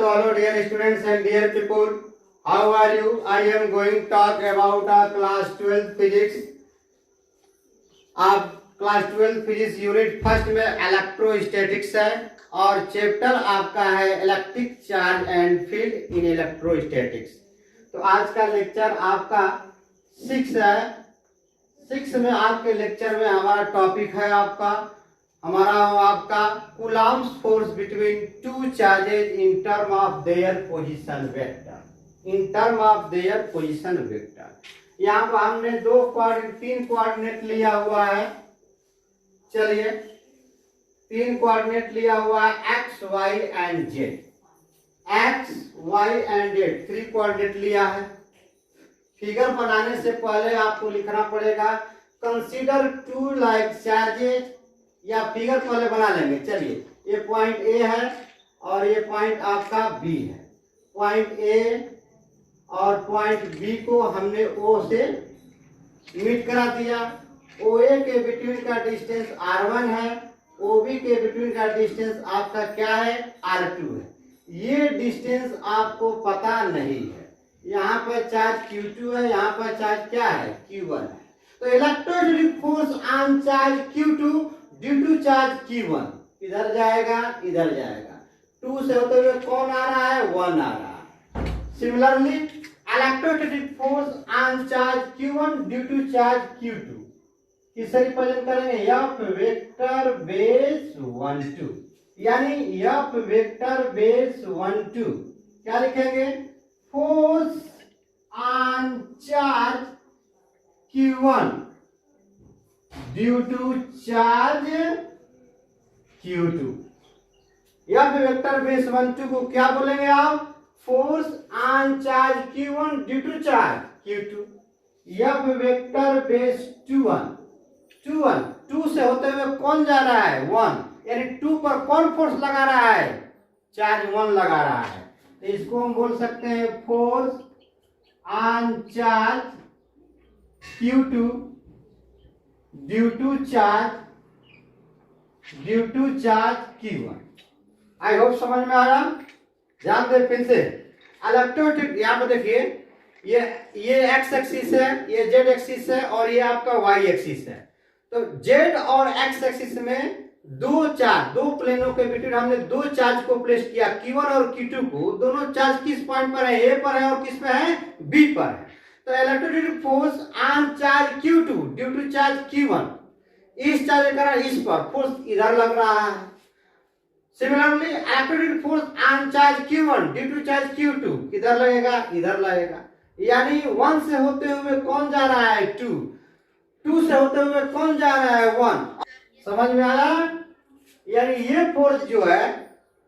तो hello dear students and dear people. How are you? I am going to talk about class 12 physics. आप class 12 physics unit first में electrostatics है और chapter आपका है electric charge and field in electrostatics. तो आज का लेक्चर आपका 6 है। 6 में आपके लेक्चर में हमारा टॉपिक है आपका Coulomb's force between two charges in term of their position vector. यहाँ पर हमने 3 कोऑर्डिनेट लिया हुआ है। चलिए 3 कोऑर्डिनेट लिया हुआ है X Y and Z. X Y and Z 3 coordinate लिया है। फिगर बनाने से पहले आपको लिखना पड़ेगा कंसीडर टू लाइक चार्जेज, या फिगर पहले बना लेंगे। चलिए ये पॉइंट ए है और ये पॉइंट आपका बी है। पॉइंट ए और पॉइंट बी को हमने ओ से मीट करा दिया। ओ ए के बिटवीन का डिस्टेंस r1 है, ओ बी के बिटवीन का डिस्टेंस आपका क्या है, r2 है। ये डिस्टेंस आपको पता नहीं है। यहाँ पर चार्ज q2 है, यहाँ पर चार्ज क्या है, q1 है। तो electrostatic force on charge q2 due to charge q1 इधर जाएगा, इधर जाएगा। 2 से होते हुए कौन आ रहा है, 1 आ रहा है। Similarly electrostatic force on charge q1 due to charge q2 किससे रिप्रेजेंट करेंगे, f वेक्टर बेस 1 2, यानी f वेक्टर बेस 1 2 क्या लिखेंगे, force on charge q1 due to charge q2। f vector base 1 2 को क्या बोलेंगे आप, force on charge q1 due to charge q2। f vector base 2 से होते हुए कौन जा रहा है, 1, यानी 2 पर कौन फोर्स लगा रहा है, चार्ज 1 लगा रहा है। तो इसको हम बोल सकते हैं force on charge q2 due to charge q1। I hope समझ में आया। ध्यान दे फिर से इलेक्ट्रोस्टैटिक, यहाँ पर देखिए ये एक्स एक्सिस है, ये जेड एक्सिस है और ये आपका वाई एक्सिस है। तो जेड और एक्स एक्सिस में दो प्लेनों के बिटवीन हमने 2 चार्ज को प्लेस किया, q1 और q2 को। दोनों चार्ज किस पॉइंट पर है, ए पर है और किस पे है, बी पर है। तो electrostatic force on charge q2 due to charge q1, इस चार्ज के कारण इस पर फोर्स इधर लग रहा है। Similarly electrostatic force on charge q1 due to charge q2 किधर लगेगा, इधर लगेगा। यानी 1 से होते हुए कौन जा रहा है, 2 से होते हुए कौन जा रहा है, 1। समझ में आया। यानी ये फोर्स जो है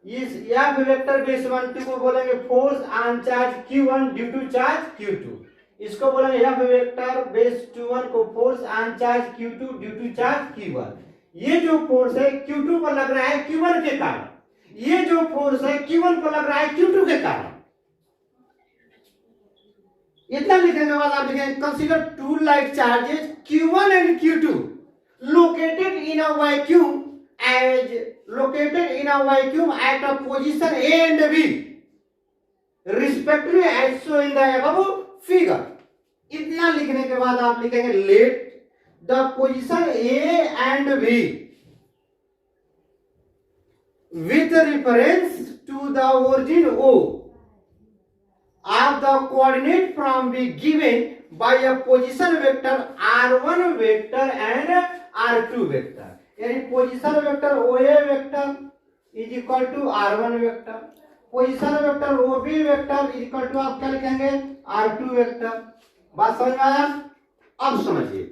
इस f वेक्टर बेस 1 2 को बोलेंगे force on charge q1 due to charge q2। इसको बोलेंगे f वेक्टर बेस 21 को force on charge q2 due to charge q1। ये जो फोर्स है q2 पर लग रहा है q1 के कारण, ये जो फोर्स है q1 पर लग रहा है q2 के कारण। इतना लिखने के बाद आप लिखेंगे consider two like charges q1 and q2 located in a vacuum at a position A and B respectively as shown in the above figure। इतना लिखने के बाद आप लिखेंगे let the position A and B with reference to the origin O of the coordinate from B given by a position vector r1 vector and r2 vector। यानी position vector OA vector is equal to r1 vector, position vector OB vector is equal to आप क्या लिखेंगे, r2 vector. बात समझ में आया। अब समझिए,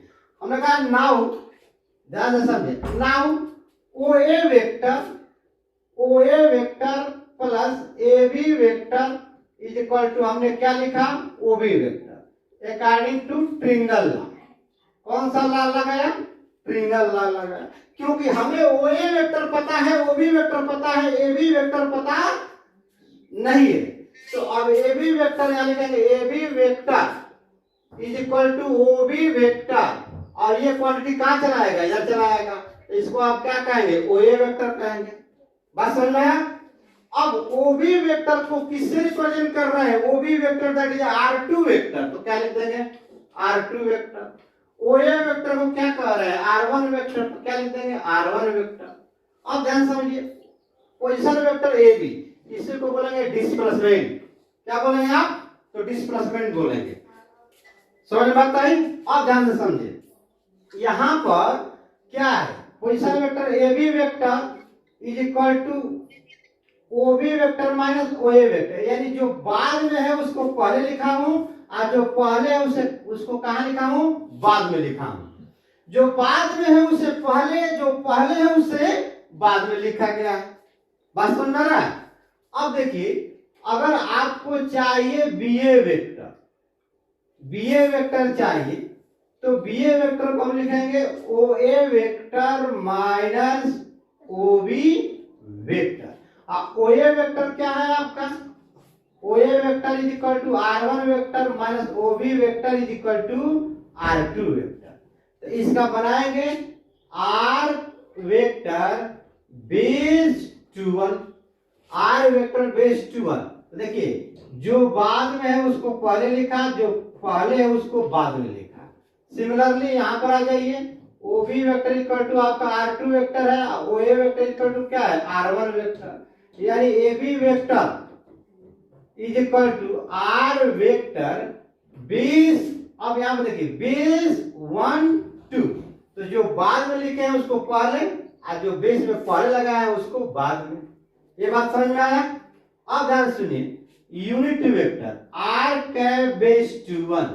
हमने कहा नाउ, ध्यान से समझिए, now OA vector plus AB vector is equal to हमने क्या लिखा, OB vector according to triangle law. कौन सा लॉ लगाया, ट्रिंगल लॉ लगाया। क्योंकि हमें OA वेक्टर पता है, OB वेक्टर पता है, AB वेक्टर पता नहीं है। तो अब AB वेक्टर यहाँ लिखेंगे AB vector is equal to OB vector, और ये क्वांटिटी कहाँ चलाएगा, इधर चलाएगा। इसको आप क्या कहेंगे, OA वेक्टर कहेंगे। बात समझ में आया। अब ओबी वेक्टर को किससे रिप्रेजेंट कर रहे हैं? OB vector that is R2 vector, तो क्या लिख देंगे? R2 vector. ओए वेक्टर को क्या कह रहे हैं? R1 वेक्टर, तो क्या लिख देंगे? R1 vector. अब ध्यान समझिए, पोजीशन वेक्टर ए बी, इसी को बोलेंगे डिस्प्लेसमेंट। क्या बोलेंगे आप? तो डिस्प्लेसमेंट बोलेंगे। समझ में आता है? अब ध्यान से समझिए, यहां पर क्या है? Position vector A B vector is equal to OB vector minus OA vector, यानी जो बाद में है उसको पहले लिखा हूं और जो पहले है उसे उसको कहां लिखा हूं? बाद में लिखा हूं। जो बाद में है उसे पहले, जो पहले है उसे बाद में लिखा गया है। बात समझ में आ रहा है? अब देखिए, अगर आपको चाहिए बीए वेक्टर, बीए वेक्टर चाहिए, तो बीए वेक्टर को हम लिखेंगे OA vector minus OB vector. OA vector क्या है आपका? OA vector is equal to R1 vector minus OB vector is equal to R2 vector. तो इसका बनाएंगे R vector base two 1, R vector base two 1। देखिए, जो बाद में है उसको पहले लिखा, जो पहले है उसको बाद में लिखा। सिमिलरली यहां पर आ जाइए, ओबी वेक्टर इक्वल टू आपका R2 वेक्टर है, ओए वेक्टर इक्वल टू क्या है? R1 वेक्टर, यानी AB vector is equal to R vector base, अब यहां पर देखिए बेस 1 2, तो जो बाद में लिखे हैं उसको पहले और जो बेस में पहले लगा है उसको बाद में। ये बात समझ में आया? अब ध्यान सुनिए, unit vector R cap base two 1,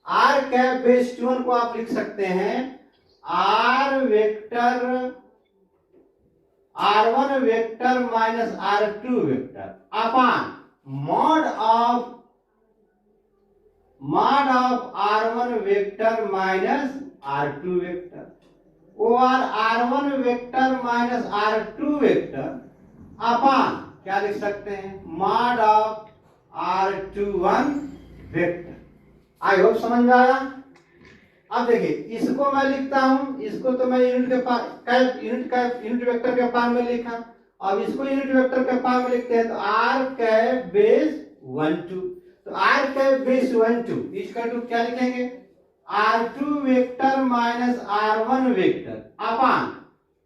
R cap base two 1 को आप लिख सकते हैं R vector R1 vector minus R2 vector upon mod of R1 vector minus R2 vector और R1 vector minus R2 vector upon क्या लिख सकते हैं? Mod of R21 vector. I hope समझ में आया? अब देखिए, इसको मैं लिखता हूं, इसको तो मैं यूनिट वेक्टर के फॉर्म में लिखा, अब इसको यूनिट वेक्टर के फॉर्म में लिखते हैं, तो R कैप बेस 1 2, तो R कैप बेस 1 2 इसका टू क्या लिखेंगे? R2 vector minus R1 vector upon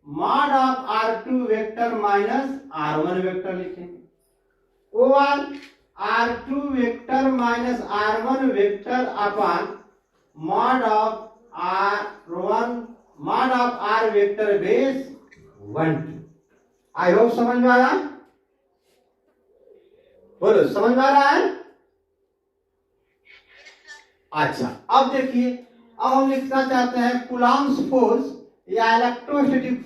mod of R2 vector minus R1 vector लिखेंगे और R2 vector minus R1 vector upon mod of R vector base 1 2। I hope समझ में आ रहा है? बोलो, समझ में आ रहा है? अच्छा, अब देखिए, अब हम लिखना चाहते हैं कूलॉम्स फोर्स या इलेक्ट्रोस्टैटिक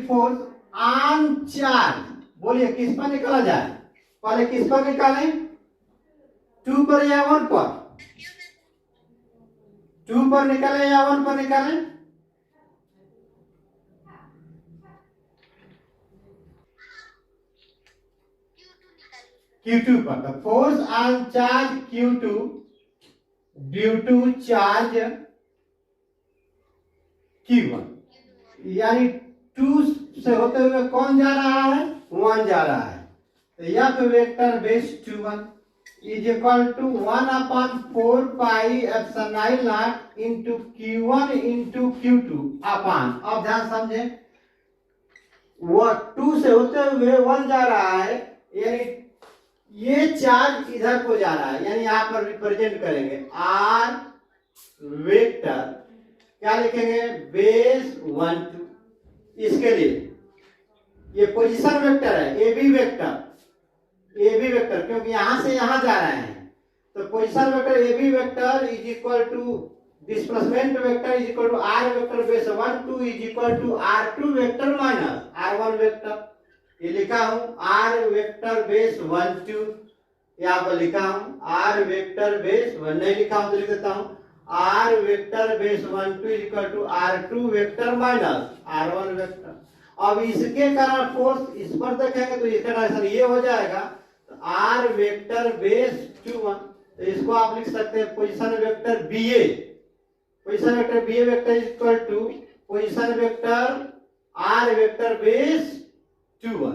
फोर्स ऑन चार्ज। बोलिए, किस पर निकाला जाए? पहले किस पर निकालें? 2 पर या 1 पर? 2 पर निकालें या 1 पर निकालें? Q2 पर। The force on charge Q2 due to charge Q1, यानी 2 से होते हुए कौन जा रहा है? 1 जा रहा है, तो F vector base 2 1 is equal to 1 upon 4 pi epsilon naught into Q1 into Q2 upon, अब ध्यान समझे, वो 2 से होते हुए 1 जा रहा है, यानी ये चार्ज इधर को जा रहा है, यानी यहां पर रिप्रेजेंट करेंगे R वेक्टर, क्या लिखेंगे? बेस 1 2। इसके लिए ये पोजीशन वेक्टर है, AB वेक्टर, क्योंकि यहां से यहां जा रहे हैं, तो position vector AB vector is equal to displacement vector is equal to R vector base 1 2 is equal to R2 vector minus R1 vector. ये लिखा हूं R वेक्टर बेस 1 2, यहां पर लिखा हूं R वेक्टर बेस 1, नहीं लिखा हूं तो लिख देता हूं R vector base 1 2 is equal to R2 vector minus R1 vector. अब इसके कारण फोर्स इस पर देखेंगे तो इसका डायरेक्शन ये हो जाएगा, तो R वेक्टर बेस 2 1, तो इसको आप लिख सकते हैं position vector BA, position vector BA vector is equal to position vector R vector base Q1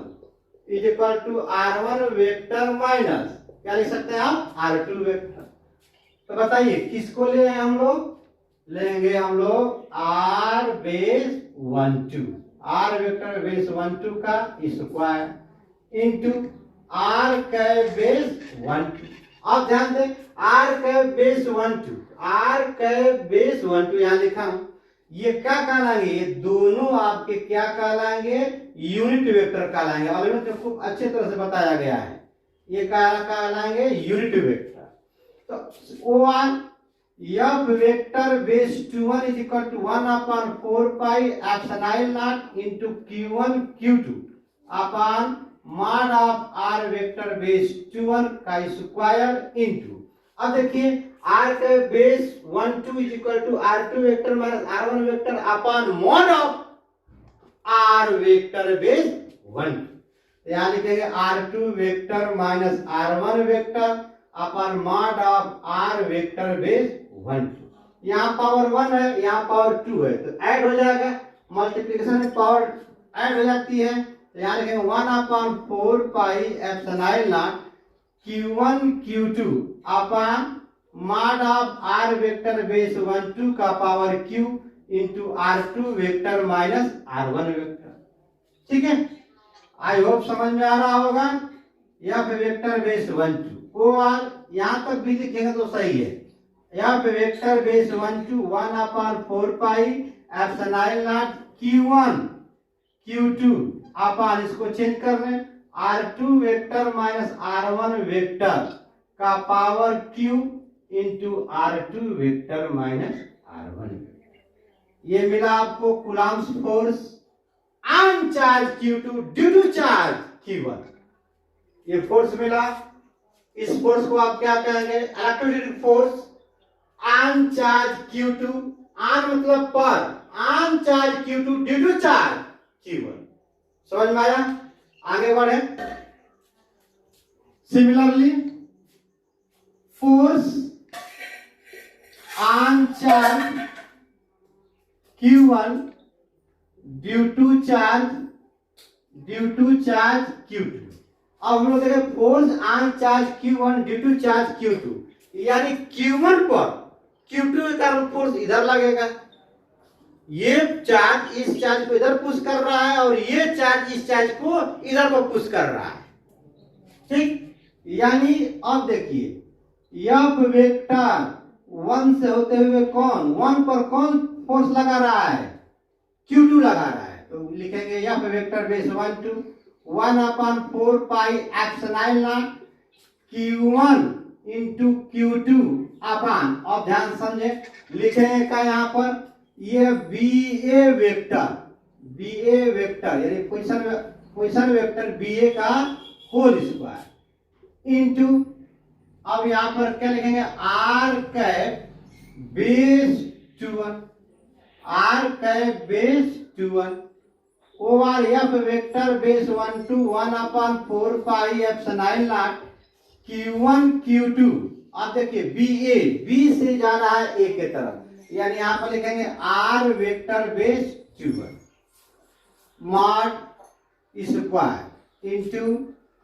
is equal to R1 vector minus क्या लिख सकते हैं आप R2 वेक्टर। तो बताइए किसको ले आए हम लोग, लेंगे हम लोग R base 1 2 R vector base 1 2 का square into R cap base 1 2। अब ध्यान दें R cap base 1 2 R cap base 1 2 यहाँ लिखा हूं, ये क्या कहलाएंगे, ये दोनों आपके क्या कहलाएंगे, यूनिट वेक्टर कहलाएंगे। और में खूब अच्छे तरह से बताया गया है, ये क्या कहलाएंगे यूनिट वेक्टर। तो O R F vector base 21 is equal to 1 upon 4 pi epsilon naught into q1 q2 upon mod of r vector base 21 का स्क्वायर इनटू, अब देखिए r का base 1 2 is equal to r2 vector minus r1 vector upon mod of r vector base 1 यहाँ लिखेंगे r2 vector minus r1 vector upon mod of r vector base 1 यहाँ power 1 है, यहाँ power 2 है, तो ऐड हो जाएगा, मल्टीप्लिकेशन में पावर ऐड हो जाती है। तो यहाँ लिखेंगे 1 upon 4 pi epsilon naught q1 q2 upon mod of r vector base 1 2 का power q into r2 vector minus r1 vector. ठीक है, आई होप समझ में आ रहा होगा। यहाँ पे वेक्टर बेस 1 2 ओ आर यहाँ तक भी लिखेंगे तो सही है। यहाँ पे vector base 1 2 1 upon 4 pi epsilon naught q1 q2 upon, इसको चेंज कर रहे हैं, r2 vector minus r1 vector का power q into r2 vector minus r1 vector. ये मिला आपको Coulomb's force on charge q2 due to charge q1। ये force मिला, इस फोर्स को आप क्या कहेंगे, electrostatic force on charge q2, on मतलब पर, on charge q2 due to charge q1। समझ में आया, आगे बढ़े। Similarly force on charge q1 due to charge q2। अब हम लोग देखें force on charge q1 due to charge q2, यानी q1 पर q2 का फोर्स इधर लगेगा, ये चार्ज इस चार्ज को इधर पुश कर रहा है और ये चार्ज इस चार्ज को इधर को पुश कर रहा है। ठीक, यानी अब देखिए एफ वेक्टर 1 से होते हुए कौन 1 पर कौन फोर्स लगा रहा है, q2 लगा रहा है। तो लिखेंगे F vector base 1 2 1 upon 4 pi epsilon naught q1 into q2 upon, अब ध्यान समझे, लिखेंगे का यहाँ पर ये BA वेक्टर यानी पोजीशन वेक्टर BA का होल स्क्वायर इंटू, अब यहाँ पर क्या लिखेंगे r cap base 21 r cap base 21 over F vector base 1 2 1 upon 4 pi epsilon naught q1 q2। अब देखिए B से जा रहा है A के तरफ, यानी यहां पर लिखेंगे r vector base 21 mod square into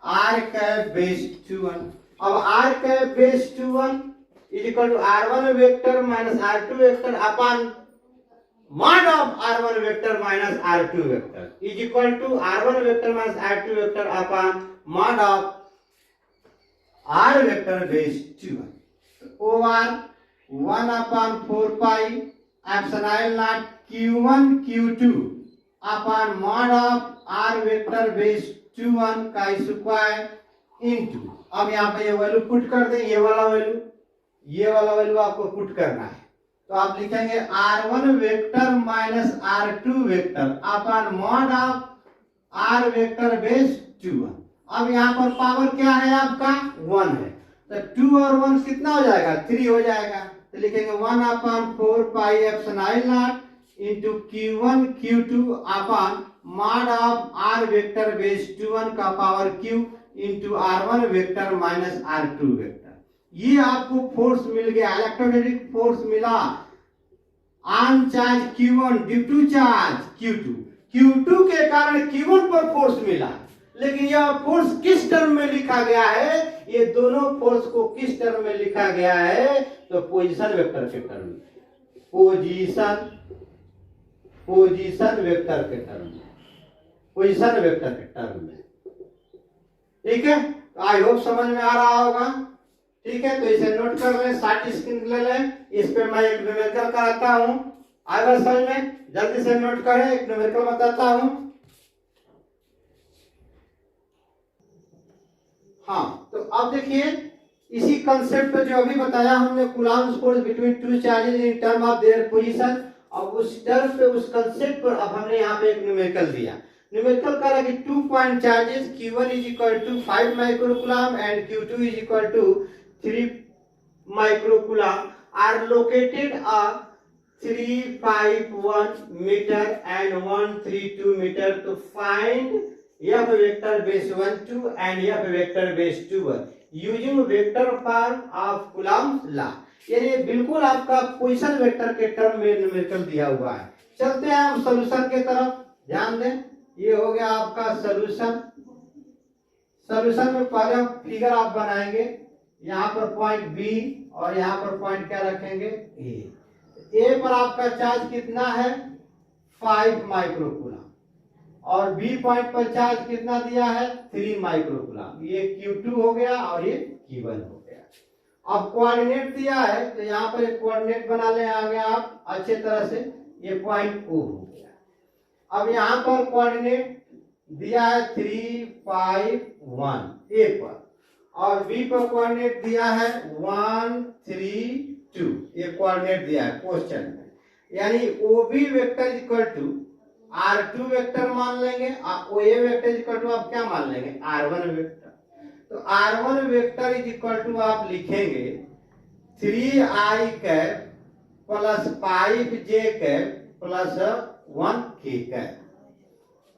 r cap base 21। अब r cap base 21 is equal to r1 vector minus r2 vector upon mod of r1 vector minus r2 vector is equal to r1 vector minus r2 vector upon mod of r vector base 21 over 1 upon 4 pi epsilon naught q1 q2 upon mod of r vector base 21 का square into, अब यहाँ पे ये value put कर दें, ये वाला value आपको पुट करना है। तो आप लिखेंगे r1 vector minus r2 vector upon mod of r vector base 21। अब यहाँ पर पावर क्या है आपका 1 है, तो 2 और 1 कितना हो जाएगा 3 हो जाएगा। तो लिखेंगे 1 upon 4 pi epsilon naught into q1 q2 upon mod of r vector base 21 का power q into r1 vector minus r2 vector. ये आपको फोर्स मिल गया, इलेक्ट्रोस्टैटिक फोर्स मिला on charge q1 due to charge q2। Q2 के कारण Q1 पर force मिला, लेकिन यह फोर्स किस टर्म में लिखा गया है? ये दोनों फोर्स को किस टर्म में लिखा गया है? तो पोजीशन वेक्टर के टर्म में, पोजीशन वेक्टर के टर्म में, पोजीशन वेक्टर के टर्म में। ठीक है, आई होप समझ में आ रहा होगा। ठीक है, तो इसे नोट कर लें, साइट स्क्रीन ले लें, इस पे मैं एक न्यूमेरिकल कराता हूं। आएगा समझ में? जल्दी से नोट करें, एक न्यूमेरिकल बताता हूं। हाँ, तो अब देखिए इसी कंसेप्ट पे जो अभी बताया हमने, coulomb force between two charges in term of their position, अब उस टर्म पे, उस कंसेप्ट पर अब हमने यहाँ पे एक न्यूमेरिकल दिया। न्यूमेरिकल कह रहा है कि 2 point charges Q1 is equal to 5 microcoulomb and Q2 is equal to 3 microcoulomb are located a 351 meter and 132 meter to find F vector base 1 2 and F vector base 2 using vector form of Coulomb's law। यानी बिल्कुल आपका position vector के term में numerical दिया हुआ है। चलते हैं हम सॉल्यूशन के तरफ, ध्यान दें। ये हो गया आपका सॉल्यूशन। सॉल्यूशन में पहले हम फिगर आप बनाएंगे, यहाँ पर पॉइंट बी और यहाँ पर पॉइंट क्या रखेंगे? ए पर आपका चार्ज कितना है? 5 माइक्रोकूलम्ब, और बी पॉइंट पर चार्ज कितना दिया है? 3 माइक्रोकूलम्ब। ये Q2 हो गया और ये Q1 हो गया। अब कोऑर्डिनेट दिया है, तो यहाँ पर एक कोऑर्डिनेट बना ले आगे आप अच्छे तरह से। ये पॉइंट O हो गया। अब यहाँ पर कोऑर्डिनेट दिया है 3 5 1 ए पर, और बी पर कोऑर्डिनेट दिया है 1 3 2। ये कोऑर्डिनेट दिया है क्वेश्चन में, यानी OB vector equal to R2 vector मान लेंगे, OA वेक्टर इक्वल टू आप क्या मान लेंगे? R1 vector. तो R1 vector is equal to आप लिखेंगे 3i cap plus 5j cap plus 1k cap.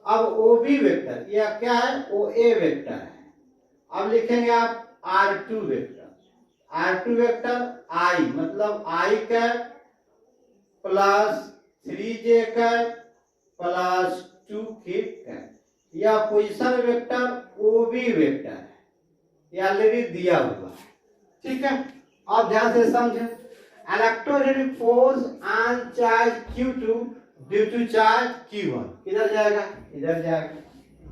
अब OB वेक्टर यह क्या है? OA वेक्टर है। अब लिखेंगे आप R2 vector. R2 vector I मतलब I cap plus 3j cap plus 2k cap. यह पोजीशन वेक्टर OB वेक्टर है, यह ऑलरेडी दिया हुआ है। ठीक है, अब ध्यान से समझें। Electrostatic force on charge Q2 due to charge Q1 किधर जाएगा? इधर जाएगा,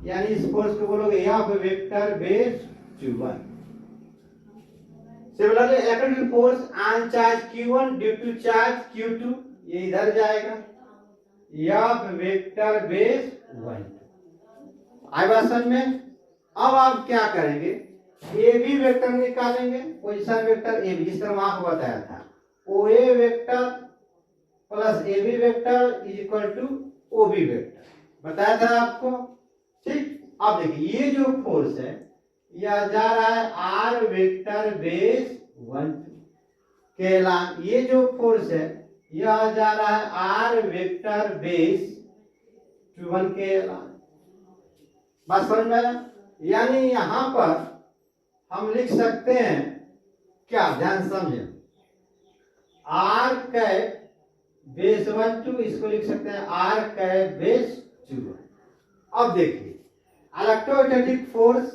यानी इस फोर्स को बोलोगे F vector base Q1। Similarly electric force on charge Q1 due to charge Q2, ये इधर जाएगा, F वेक्टर बेस 1। आई बात समझ में? अब आप क्या करेंगे? AB वेक्टर निकालेंगे, पोजीशन वेक्टर AB, जिस तरह वहां को बताया था। OA vector plus AB vector is equal to OB vector, बताया था आपको। ठीक, अब देखिए ये जो फोर्स है यह जा रहा है R वेक्टर बेस 1 के अलावा, ये जो फोर्स है यह जा रहा है R वेक्टर बेस 1 के अलावा। बात समझ में आया? यानी यहां पर हम लिख सकते हैं क्या? ध्यान समझें, R कैप बेस 1 2, इसको लिख सकते हैं R कैप बेस 2। अब देखिए इलेक्ट्रोस्टैटिक फोर्स,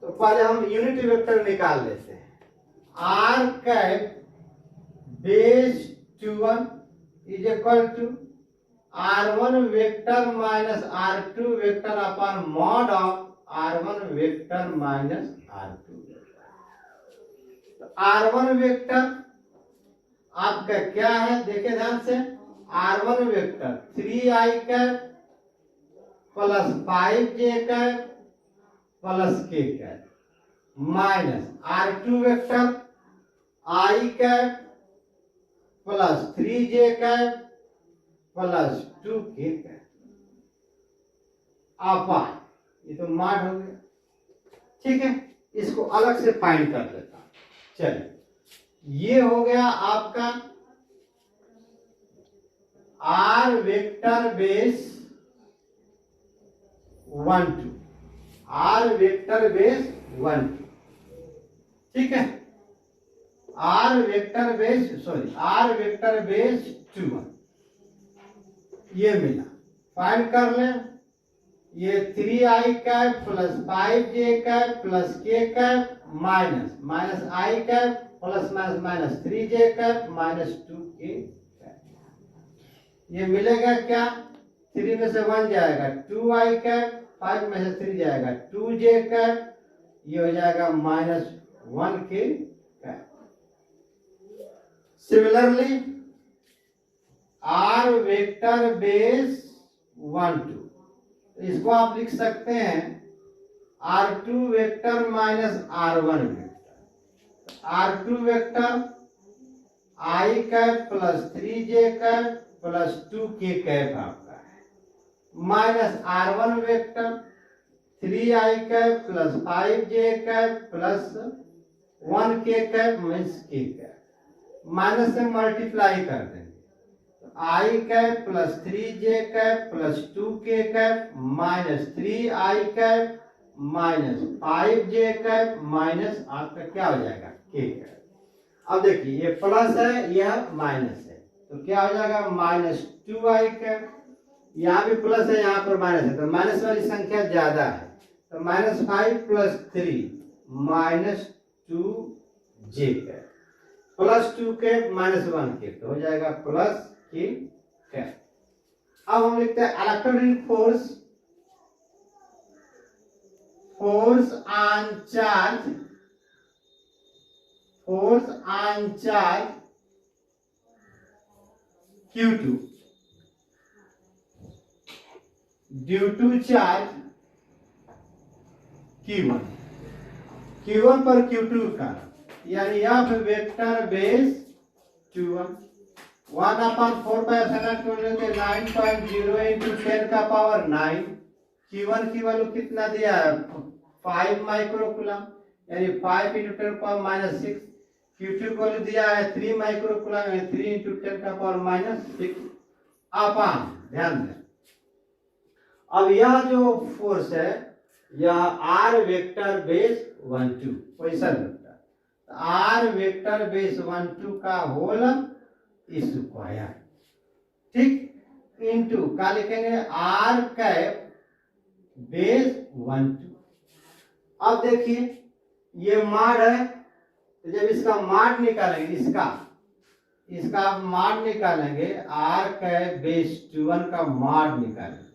तो पहले हम यूनिट वेक्टर निकाल लेते हैं। R cap base 2 is equal to R1 vector minus R2 vector upon mod of R1 vector minus R2 vector. तो R1 वेक्टर आपका क्या है? देखिए ध्यान से, R1 vector 3i cap plus 5j cap plus k cap minus R2 vector i cap plus 3j cap plus 2k cap upon, ये तो माड हो गया। ठीक है, इसको अलग से फाइंड कर लेता हूं। चलिए, ये हो गया आपका R vector base 1 2, R vector base 1 2। ठीक है, R वेक्टर बेस 2 1, ये मिला। फाइंड कर लें। ये 3i cap plus 5j cap plus k cap minus minus i cap plus minus minus 3j cap minus 2k cap. ये मिलेगा क्या? 3 में से 1 जाएगा 2i कैप, 5 में से 3 जाएगा 2j कैप, ये हो जाएगा minus 1k cap. Similarly r vector base 1 2, इसको आप लिख सकते हैं r2 vector minus r1 vector. r2 vector i cap plus 3j cap plus 2k cap आपका है, minus r1 vector 3i cap plus 5j cap plus 1k cap means k cap. Minus से multiply कर देंगे, i cap plus 3j cap plus 2k cap minus 3i cap minus 5j cap minus आपका क्या हो जाएगा k cap. अब देखिए ये प्लस है यह माइनस है, तो क्या हो जाएगा माइनस 2i कैप। यहाँ भी प्लस है यहाँ पर माइनस है, तो माइनस वाली संख्या ज्यादा है, तो minus 5 plus 3 minus 2j cap plus 2 cap minus 1 cap, तो हो जाएगा प्लस k कैप। अब हम लिखते हैं electrostatic force, force on charge, force on charge Q2 due to charge Q1, Q1 पर Q2 का, यानी F वेक्टर बेस 21 1/4 इंटू 10 का पावर 9। Q1 की वैल्यू कितना दिया है 5 माइक्रोकूलम, यानी 5 इंटू 10 पावर माइनस 6। Q2 को दिया है 3 माइक्रोकूलम, यानी 3 इंटू 10 का पावर माइनस 6 अपान। ध्यान दें, अब यह जो फोर्स है यह r vector base 1 2 position vector, r vector base 1 2 का होल स्क्वायर, ठीक, इंटू क्या लिखेंगे r कैप बेस 1 2। अब देखिए ये माड है, तो जब इसका माड निकालेंगे, इसका आप माड निकालेंगे, r कैप बेस 21 का माड निकालेंगे,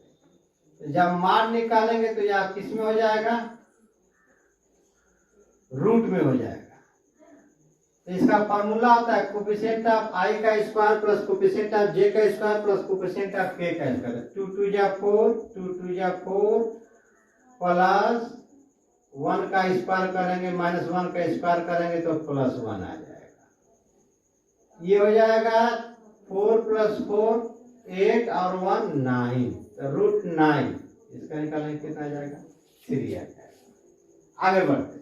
जब माड निकालेंगे तो यह किस में हो जाएगा रूट में हो जाएगा। तो इसका फॉर्मूला होता है कोफिशिएंट ऑफ i का square plus coefficient of j का square plus coefficient of k का स्क्वायर। 2 2 जा 4, 2 2 जा 4 प्लस 1 का स्क्वायर करेंगे माइनस 1 का स्क्वायर करेंगे तो प्लस 1 आ जाएगा। ये हो जाएगा 4 प्लस 4 8 और 1 9, तो रूट 9, इसका निकालेंगे कितना आ जाएगा 3 आ जाएगा। आगे बढ़ते,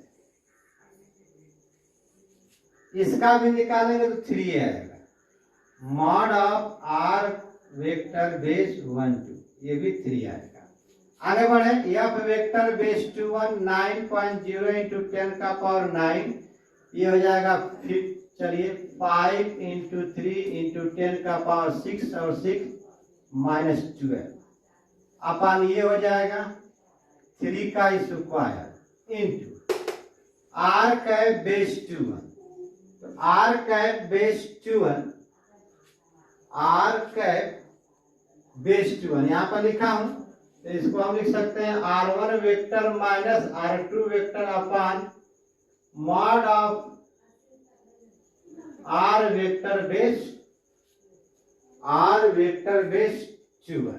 इसका भी निकालेंगे तो 3 आएगा। Mod of r vector base 1 2, ये भी 3 आएगा। आगे बढ़े, f वेक्टर बेस 21 9.0 इंटू 10 का पावर 9, ये हो जाएगा फिर चलिए 5 इंटू 3 इंटू 10 का पावर 6 और 6 माइनस 12 अपान ये हो जाएगा 3 का square into r cap base 21। तो r cap base 21, r cap base 21 यहाँ पर लिखा हूं, तो इसको हम लिख सकते हैं r1 vector minus r2 vector upon mod of r vector base 21।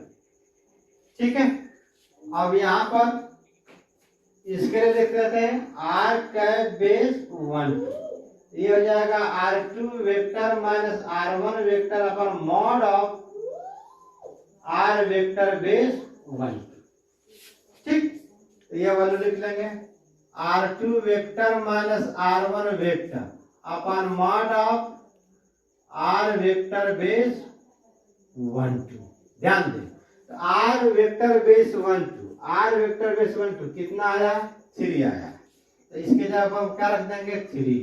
ठीक है, अब यहां पर इसके लिए देख लेते हैं r कैप बेस 1 ये हो जाएगा r2 vector minus r1 vector upon mod of r vector base 1। ठीक, तो ये वैल्यू लिख लेंगे r2 vector minus r1 vector upon mod of r vector base 1 2। ध्यान दें, तो r vector base 1 2, r vector base 1 2 कितना आया 3 आया, तो इसके जगह हम क्या रख देंगे 3।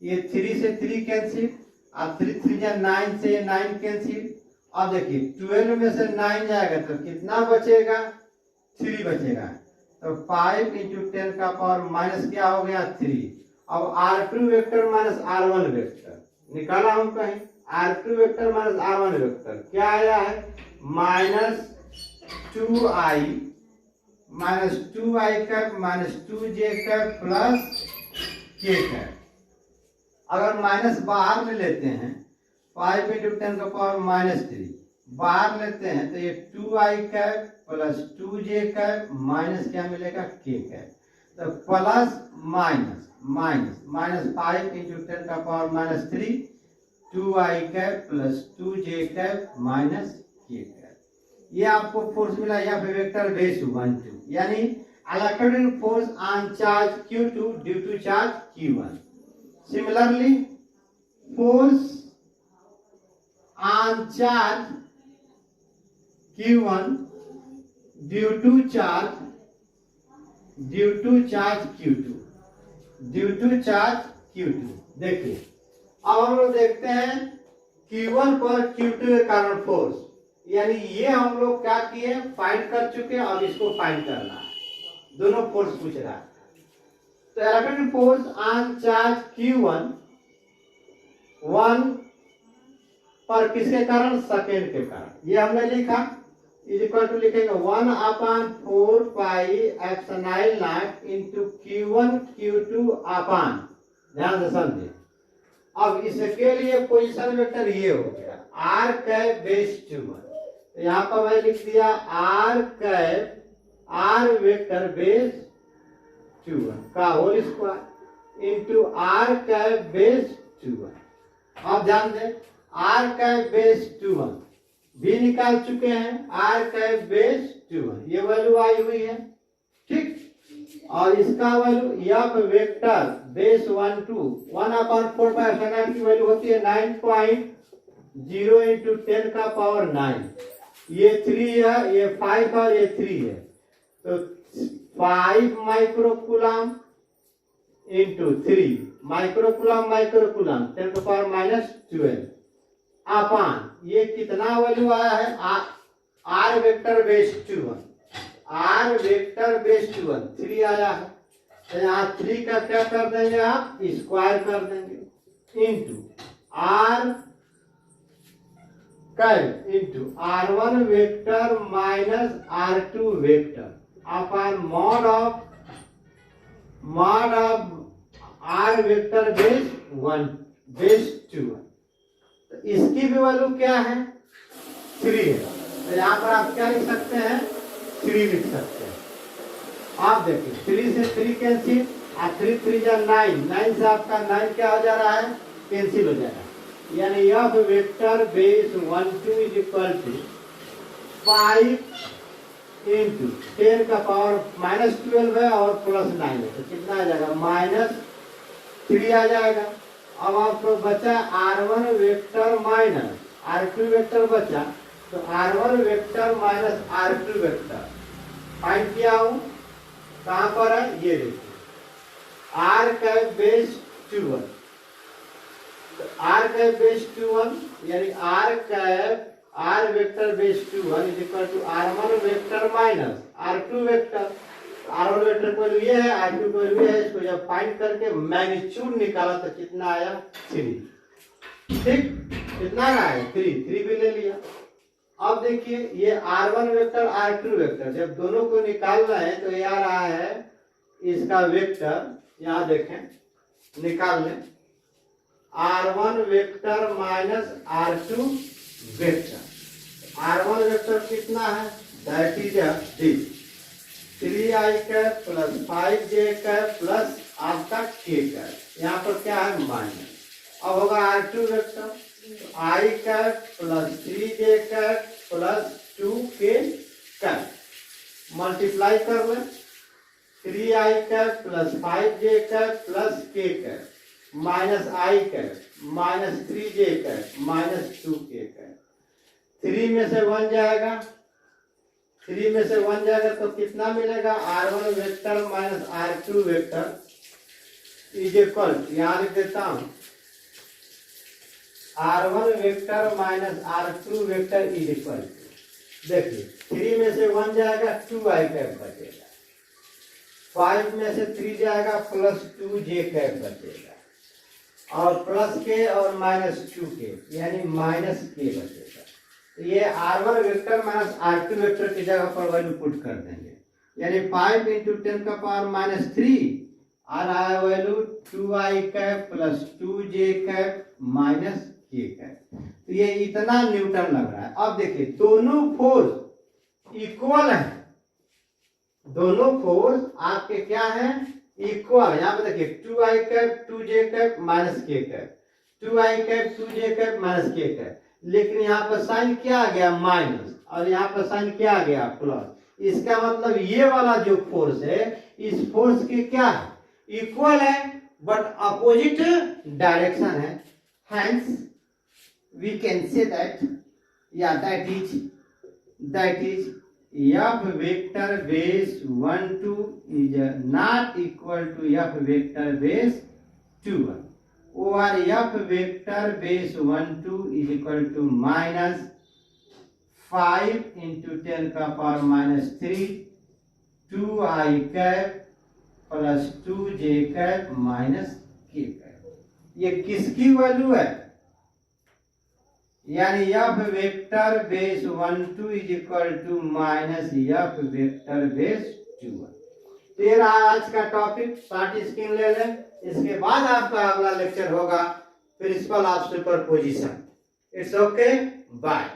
ये 3 से 3 कैंसिल, और 3 3 जा 9 से 9 कैंसिल, अब देखिए 12 में से 9 जाएगा तो कितना बचेगा, 3 बचेगा। तो 5 इंटू 10 का पावर माइनस क्या हो गया, 3। अब R2 vector minus R1 vector निकाला हूं कहीं, R2 vector minus R1 vector क्या आया है, minus 2i cap minus 2j cap plus k cap. अगर माइनस बाहर ले लेते हैं 5 इंटू 10 का पावर माइनस 3 बाहर लेते हैं तो ये 2i cap plus 2j cap minus क्या मिलेगा, k कैप। तो plus minus minus minus 5 into 10 का power minus 3 2i cap plus 2j cap minus k cap. ये आपको फोर्स मिला या फिर वेक्टर बेस 1 2, यानी electric force on charge Q2 due to charge Q1। Similarly force on charge Q1 due to charge Q2 देखिए अब हम लोग देखते हैं Q1 पर Q2 के कारण फोर्स, यानी ये हम लोग क्या किए, फाइंड कर चुके हैं। अब इसको फाइंड करना है, दोनों फोर्स पूछ रहा है। तो electric force on charge Q1 1 पर किसके कारण, सेकेंड के कारण। ये हमने लिखा इज इक्वल टू लिखेंगे 1/4 पाई epsilon naught into Q1 Q2 अपान, ध्यान से समझिए। अब इसके लिए पोजीशन वेक्टर ये हो गया r कैप बेस 2 यहाँ पर मैं लिख दिया r cap r vector base 2 का whole square into r cap base 2। अब ध्यान दें r कैप बेस 2 भी निकाल चुके हैं, r कैप बेस 2 ये वैल्यू आई हुई है, ठीक। और इसका value f vector base 1 2 1/4 pi epsilon की वैल्यू होती है 9.0 इंटू 10 का पावर 9। ये 3 है, ये 5 और ये 3 है, तो 5 माइक्रोकूलम इंटू 3 माइक्रोकूलम 10 का पावर माइनस 12 अपान ये कितना वैल्यू आया है, r vector base 2 r vector base 2 3 आया है। तो यहाँ 3 का क्या कर देंगे आप, स्क्वायर कर देंगे into r cap into r1 vector minus r2 vector upon mod of r vector base 1 base 2। तो इसकी भी वैल्यू क्या है, 3 है। तो यहाँ पर आप क्या लिख सकते हैं, 3 लिख सकते हैं। आप देखिए 3 से 3 कैंसिल, 3 3 जा 9 से आपका 9 क्या हो जा रहा है, कैंसिल हो जा रहा है। यानी यह vector base 1 2 is equal to 5 into 10 का पावर माइनस 12 है और प्लस 9 है, तो कितना आ जाएगा, माइनस 3 आ जाएगा। अब आपको बचा r1 vector minus r2 vector बचा, तो r1 vector minus r2 vector find किया हूं, कहां पर है, ये देखिए r cap base 2 r cap base 2 यानी r cap r vector base 2 is equal to r1 vector minus r2 vector. r1 vector को वैल्यू ये है, r2 को वैल्यू है। इसको जब फाइंड करके मैग्नीट्यूड निकाला तो कितना आया, 3, ठीक। कितना आया, 3 भी ले लिया। अब देखिए ये r1 वेक्टर r2 वेक्टर जब दोनों को निकाल रहे हैं तो ये आ रहा है इसका वेक्टर, यहाँ देखें निकाल लें r1 vector minus r2 vector. r1 vector कितना है, that is this 3i cap plus 5j cap plus आपका k कैप, यहाँ पर क्या है माइनस। अब होगा r2 vector i cap plus 3j cap plus 2k cap, multiply कर लें 3i cap plus 5j cap plus k cap minus i cap minus 3j cap minus 2k cap. 3 में से 1 जाएगा, 3 में से 1 जाएगा तो कितना मिलेगा, r1 vector minus r2 vector is equal, यहाँ लिख देता हूं R1 vector minus R2 vector is equal to, देखिए 3 में से 1 जाएगा 2i कैप बचेगा, 5 में से 3 जाएगा प्लस 2j कैप बचेगा, और प्लस के और माइनस 2k यानी माइनस k बचेगा। तो ये R1 vector minus R2 vector की जगह पर वैल्यू पुट कर देंगे, यानी 5 इंटू 10 का पावर माइनस 3 और आया value 2i cap plus 2j cap minus k cap. तो ये इतना न्यूटन लग रहा है। अब देखिए दोनों फोर्स इक्वल है, दोनों फोर्स आपके क्या है, इक्वल। यहाँ पे देखिए 2i cap 2j cap minus k cap, 2i cap 2j cap minus k cap, लेकिन यहाँ पर साइन क्या आ गया माइनस, और यहाँ पर साइन क्या आ गया प्लस। इसका मतलब ये वाला जो फोर्स है इस फोर्स के क्या है, इक्वल है बट अपोजिट डायरेक्शन है। Hence we can say that that is f vector base 1 2 is not equal to f vector base 2 1, or f vector base 1 2 is equal to minus 5 into 10 का power minus 3 2i cap plus 2j cap minus k cap. ये किसकी value है, यानी f vector base 1 2 is equal to minus f vector base 2 1। तो ये रहा आज का टॉपिक, शॉर्ट स्क्रीन ले लें। इसके बाद आपका अगला लेक्चर होगा principle of superposition. It's okay, bye.